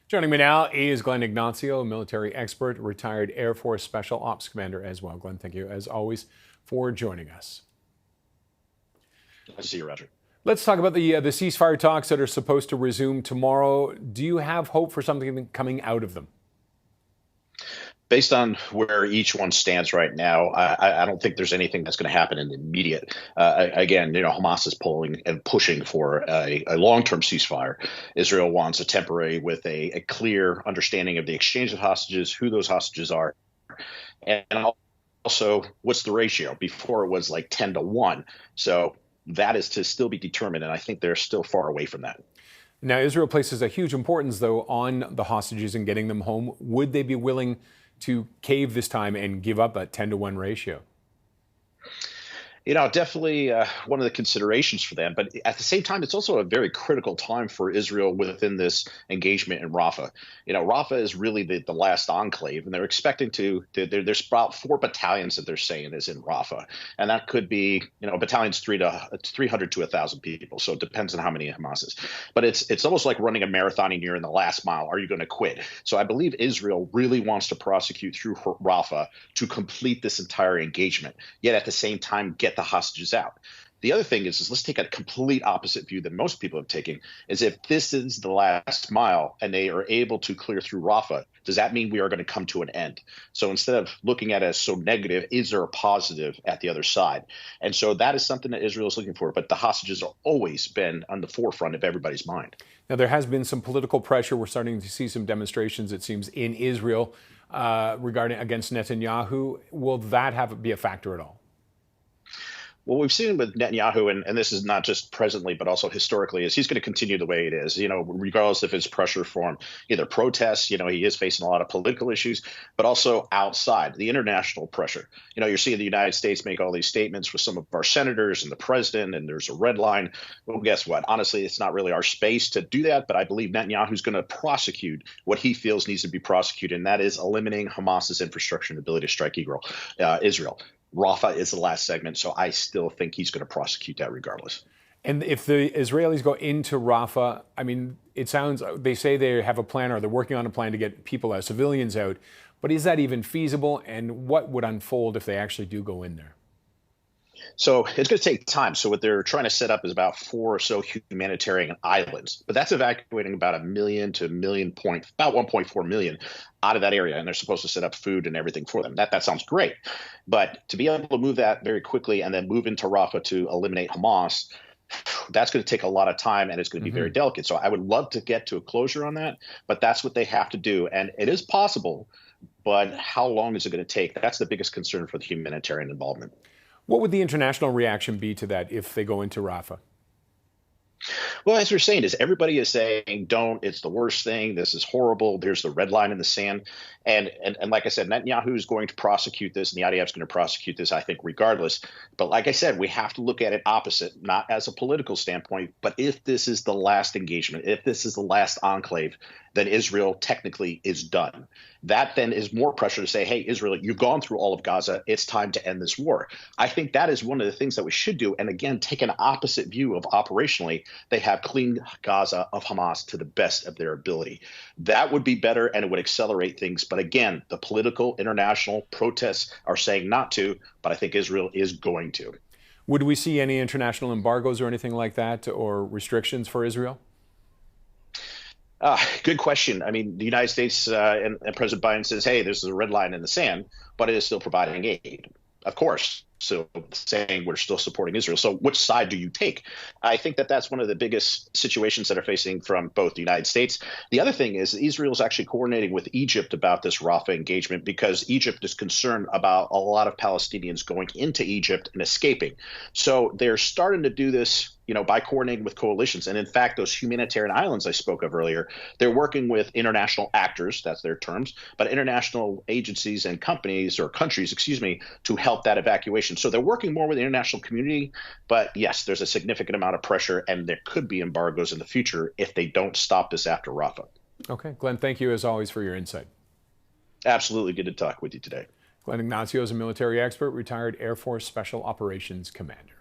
Joining me now is Glenn Ignacio, a military expert, retired Air Force Special Ops Commander as well. Glenn, thank you, as always, for joining us. I see you, Roger. Let's talk about the ceasefire talks that are supposed to resume tomorrow. Do you have hope for something coming out of them? Based on where each one stands right now, I don't think there's anything that's going to happen in the immediate. Again, Hamas is pulling and pushing for a long-term ceasefire. Israel wants a temporary with a clear understanding of the exchange of hostages, who those hostages are, and also what's the ratio. Before it was like 10-1. So that is to still be determined, and I think they're still far away from that. Now, Israel places a huge importance, though, on the hostages and getting them home. Would they be willing to cave this time and give up that 10-1 ratio? Definitely one of the considerations for them. But at the same time, it's also a very critical time for Israel within this engagement in Rafah. Rafah is really the last enclave, and they're expecting there's about 4 battalions that they're saying is in Rafah. And that could be, battalions 300 to 1,000 people. So it depends on how many Hamas is. But it's almost like running a marathon and you're in the last mile. Are you going to quit? So I believe Israel really wants to prosecute through Rafah to complete this entire engagement, yet at the same time get the hostages out. The other thing is let's take a complete opposite view than most people have taken, is if this is the last mile and they are able to clear through Rafah, does that mean we are going to come to an end? So instead of looking at it as so negative, is there a positive at the other side? And so that is something that Israel is looking for, but the hostages have always been on the forefront of everybody's mind. Now, there has been some political pressure. We're starting to see some demonstrations, it seems, in Israel regarding against Netanyahu. Will that be a factor at all? What we've seen with Netanyahu, and this is not just presently, but also historically, is he's going to continue the way it is, regardless if it's pressure from either protests, he is facing a lot of political issues, but also outside the international pressure. You're seeing the United States make all these statements with some of our senators and the president, and there's a red line. Well, guess what? Honestly, it's not really our space to do that, but I believe Netanyahu's going to prosecute what he feels needs to be prosecuted, and that is eliminating Hamas's infrastructure and ability to strike Israel. Rafah is the last segment, so I still think he's going to prosecute that regardless. And if the Israelis go into Rafah, it sounds, they say they have a plan or they're working on a plan to get people out, civilians out, but is that even feasible? And what would unfold if they actually do go in there? So it's going to take time. So what they're trying to set up is about 4 or so humanitarian islands, but that's evacuating about about 1.4 million out of that area. And they're supposed to set up food and everything for them. That sounds great. But to be able to move that very quickly and then move into Rafah to eliminate Hamas, that's going to take a lot of time and it's going to be very delicate. So I would love to get to a closure on that, but that's what they have to do. And it is possible, but how long is it going to take? That's the biggest concern for the humanitarian involvement. What would the international reaction be to that if they go into Rafah? Well, as you're saying, everybody is saying, don't, it's the worst thing. This is horrible. There's the red line in the sand. And like I said, Netanyahu is going to prosecute this and the IDF is going to prosecute this, I think, regardless. But like I said, we have to look at it opposite, not as a political standpoint, but if this is the last engagement, if this is the last enclave, then Israel technically is done. That then is more pressure to say, hey, Israel, you've gone through all of Gaza. It's time to end this war. I think that is one of the things that we should do. And again, take an opposite view of operationally, they have cleaned Gaza of Hamas to the best of their ability. That would be better and it would accelerate things. But again, the political international protests are saying not to, but I think Israel is going to. Would we see any international embargoes or anything like that or restrictions for Israel? Good question. The United States and President Biden says, hey, this is a red line in the sand, but it is still providing aid, of course. So saying we're still supporting Israel. So which side do you take? I think that's one of the biggest situations that are facing from both the United States. The other thing is Israel is actually coordinating with Egypt about this Rafah engagement because Egypt is concerned about a lot of Palestinians going into Egypt and escaping. So they're starting to do this by coordinating with coalitions. And in fact, those humanitarian islands I spoke of earlier, they're working with international actors, that's their terms, but international agencies and companies or countries, to help that evacuation. So they're working more with the international community. But yes, there's a significant amount of pressure and there could be embargoes in the future if they don't stop this after Rafah. Okay. Glenn, thank you as always for your insight. Absolutely good to talk with you today. Glenn Ignacio is a military expert, retired Air Force Special Operations Commander.